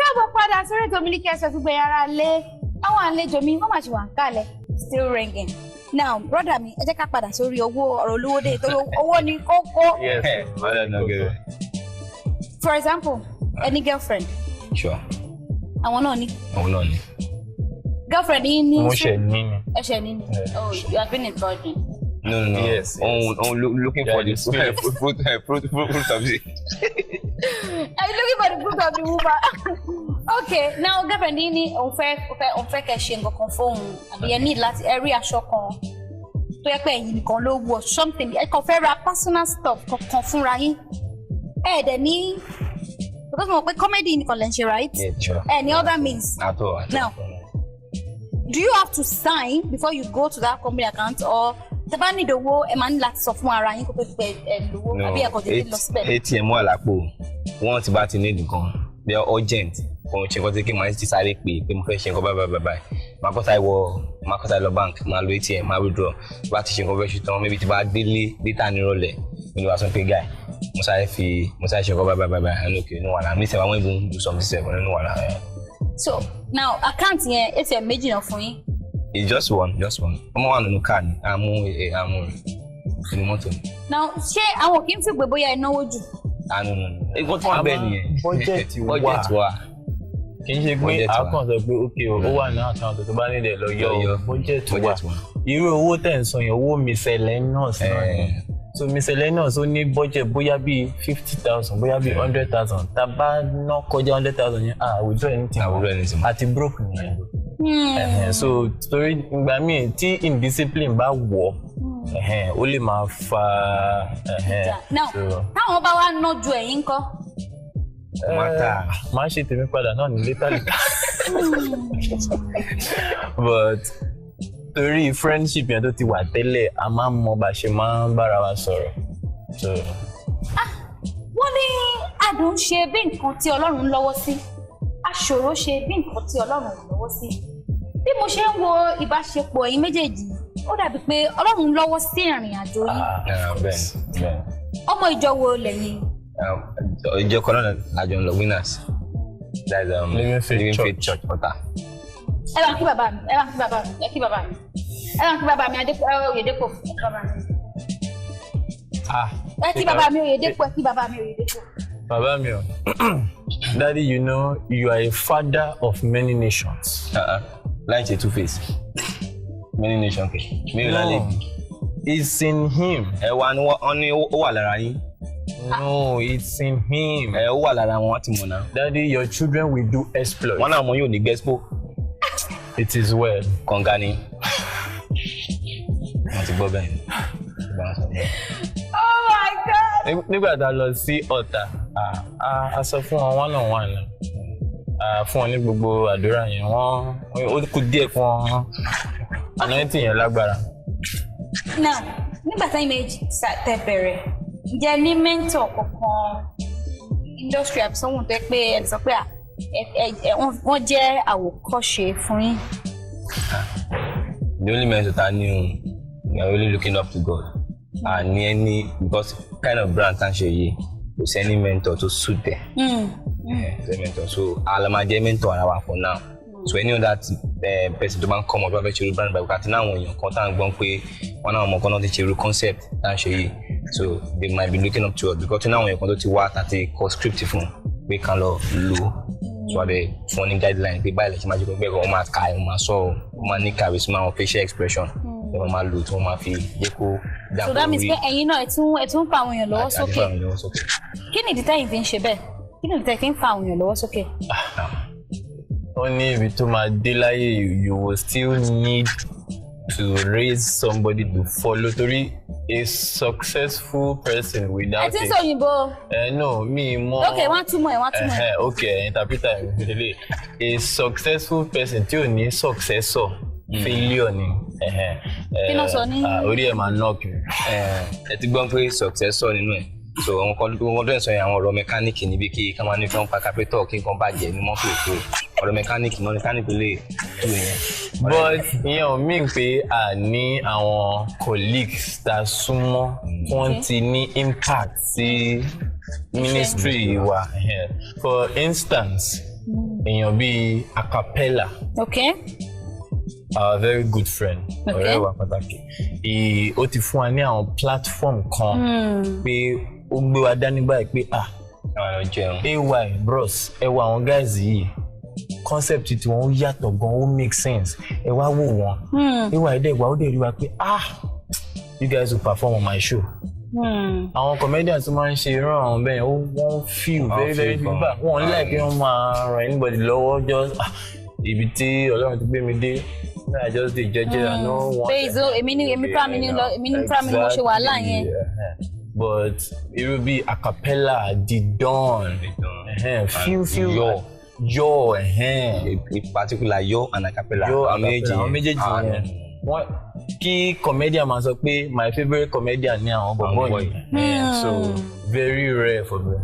káàbọ̀ padà sórí ètò Miliki Express gbogbo ara lé àwọn àlejò mi wọ́n máa ṣe wà ń kalẹ̀ still ringing. Now brother mi ẹ jẹ́ ká padà sórí owó ọ̀rọ̀ olówó dé torí owó ní kókó. Yes, for example any girlfriend. Sure. Àwọn náà ní. Àwọn náà ní. Girlfriend yìí ní. Mo ṣe ní ni. Ẹ ṣe ní ni. Oh, you have been a virgin. No. Yes. Looking for the fruit of it. I'm looking for the fruit of the woman. Okay, now girlfriend yìí ní òun fẹ́ kẹ́ ṣe nǹkan kan fóun àbí ẹ ní láti ẹ rí aṣọ kan tó yẹ pé ẹ̀yin nìkan ló wọ̀ something ẹ kàn fẹ́ ra personal stuff kan fúnra yín. Ẹ dẹ̀ ní because mo pé comedy nìkan lè ń ṣe right? Yeah, sure. Any other means? At all. Now, do you have to sign before you go to that company account or tẹ́ bá ní ìdòwò ẹ máa ní láti sọ fún ara yín kó tó pé ẹ lówó àbí ẹ kò tètè lọ síbẹ̀? ATM wà lápò wọ́n ti bá ti ní nǹkan they are urgent kò ṣe nǹkan tí kí n máa ti sáré pé mo fẹ́ ṣe nǹkan báyìí máa kọ́ sáyé lọ bank máa lo ATM máa withdraw bá ti ṣe nǹkan fẹ́ ṣe tán maybe ti bá délé data nírọ̀lẹ́ mo ní wàá sọ pé guy mo sáré ṣe nǹkan báyìí ẹnu òkè ní wàhálà mi sẹ́wọ̀n àwọn ìbò do something sẹ́wọ̀n nínú wàhálà. So now account yẹn ATM méjì náà fún yín. It's just one. Ọmọ wa nínú car ni àmú inú mọ́tò. Now ṣé àwọn kì í fi gbé bóyá ìnáwó jù? No. Nǹkan tó wà bẹ́ẹ̀ nìyẹn. Budget wà. Kì í ṣe pé àákàn sọ pé okay ó wà ní àkáǹtì tó bá nílẹ̀ lọ yọ budget wà. Irú owó tẹ̀ ń san yẹn owó miscellaneous náà ni. So miscellaneous ó ní budget bóyá bíi 50,000 bóyá bíi 100,000 tá a bá ná kọjá 100,000 yẹn withdraw anything àti broke nìyẹn. So torí ìgbà míì tí indiscipline bá wọ̀ ó lè máa fa. Now táwọn bá wá ná ju ẹ̀yin ńkọ́. Máa ṣe tèmi padà náà ní létà. But torí friendship yẹn tó ti wà tẹ́lẹ̀ a máa ń mọ bá ṣe máa ń bára wa sọ̀rọ̀. Wọ́n ní adùn ṣe bí nǹkan tí Ọlọ́run lọ́wọ́ sí aṣòro ṣe bí nǹkan tí Ọlọ́run lọ́wọ́ sí. Bí mo ṣe ń wo ìbáṣepọ̀ ẹ̀yin méjèèjì ó dàbí pé Ọlọ́run lọ́wọ́ sí ìrìn àjò yín. Bẹ́ẹ̀. Ọmọ ìjọ wo lẹ́yìn? Ìjọ kan náà lájọ ń lọ winners. That is Living Faith Church Ọ̀tà. Ẹ bá ń kí bàbá mi, ẹ bá ń kí bàbá mi, ẹ kí bàbá mi. Ẹ bá ń kí bàbá mi, Oyèdépò, ẹ kí bàbá mi. Ẹ kí bàbá mi Oyèdépò, ẹ kí bàbá mi Oyèdépò. Bàbá mi o, Daddy, you know you are a father of many nations. Láì ṣe two-face. Many nations kẹ̀. Mi ò lálẹ́ bí. It's in him. Ẹ wá ní wọ́n ní ó wà lára yín. No, it's in him. Ẹ ó wà lára wọn ti mọ̀ náà. Daddy, your children will do exploits. Wọ́n náà mọ̀ yóò ní gbẹ́sípò. It is well. Kọ̀ǹga ni. Wọ́n ti gbọ́ bẹ́ẹ̀ ni. Oh my God! Nígbà tá a lọ sí Ọ̀tà, a sọ fún wọn one-on-one náà. Fún wọn ní gbogbo àdúrà yẹn ó kù díẹ̀ fún wọn anointing yẹn lágbára. Now nígbà táyìn méjì tẹ́ bẹ̀rẹ̀ ǹjẹ́ ní mentor kankan industry àbí someone tó yẹ pé ẹ sọ pé wọ́n jẹ́ àwòkọ́ṣe fún yín? The only mentor ta ni we are really looking up to God and any because kind of brand tan ṣe yìí kò sí any mentor to suit there. Mentor. So alamaje mentor ara wa for now. So any other person tó bá ń come up with a brand by àti náà àwọn èèyàn kan tá à ń gbọ́n pé wọ́n náà mọ̀ kan náà ti ṣe irú concept tá à ń ṣe yìí. So they might be looking up to us because tí náà àwọn èèyàn kan tó ti wá àti kọ script fún pé kan lọ lò. So àbẹ̀ fún ní guideline pé báyìí lè ṣe máa ṣe pé bẹ́ẹ̀ kọ́ wọ́n máa ka ẹ̀ wọ́n máa sọ wọ́n máa ní charisma àwọn facial expression wọ́n máa lò tí wọ́n máa fi jẹ́ kó dàpọ̀ So that means pé ẹ̀yin náà ẹ̀ tún fa àwọn èèyàn lọ́wọ́ sókè. Kí ni ìdí tẹ́yin fi ń ṣe bẹ́ẹ̀? Kí ni ìdí tẹ́yin fi ń fa àwọn èèyàn lọ́wọ́ sókè? Wọ́n ní ibi tó máa dé láyé you will still need to raise somebody to follow torí a successful person without ẹ ti ń sọ òyìnbó. No mi mọ. Okay, wọ́n túmọ̀ ẹ̀. Okay, interpreter ìdílé a successful person tí ò ní successor failure ni. Kí ló sọ ní. Orí ẹ̀ máa knock mi. Ẹ ti gbọ́n pé successor nínú ẹ̀ so àwọn kan wọ́n dẹ̀ sọ yẹn àwọn ọ̀rọ̀ mẹkáníìkì níbi kí ká máa ní kí wọ́n pa kápẹ́tọ̀ kí nǹkan bàjẹ́ ní mọ́tò ètò ọ̀rọ̀ mẹkáníìkì náà mẹkáníìkì lè tú yẹn. But ìyẹn ò mean pé a ní àwọn colleagues tá a súnmọ́ wọ́n ti ní impact sí ministry wa. For instance èèyàn bíi acapella. Okay. Our very good friend. Ọ̀rẹ́ wa pàtàkì. Ó ti fún wa ní àwọn platform kan pé ó gbé wa dání báyìí pé AY bros ẹ wo àwọn guys yìí concept tí wọ́n yàtọ̀ gan ó make sense ẹ wá wò wọ́n AY dẹ̀ wá ó dẹ̀ rí wa pé you guys will perform on my show. Àwọn comedians tó máa ń ṣe irú àwọn bẹ́ẹ̀ wọ́n feel very very bad wọ́n like pé wọ́n máa ran anybody lọ́wọ́ just ibi tí Ọlọ́run ti gbé mi dé I just dey judge I no want. èmi fúnra mi ni mo ṣe wàhálà yẹn. But irú bí acapella Didon feel yo in particular yo and acapella àwọn méjèèjì yẹn wọ́n kí comedian máa sọ pé my favourite comedian ní àwọn bọ̀bọ̀ yìí so very rare for me.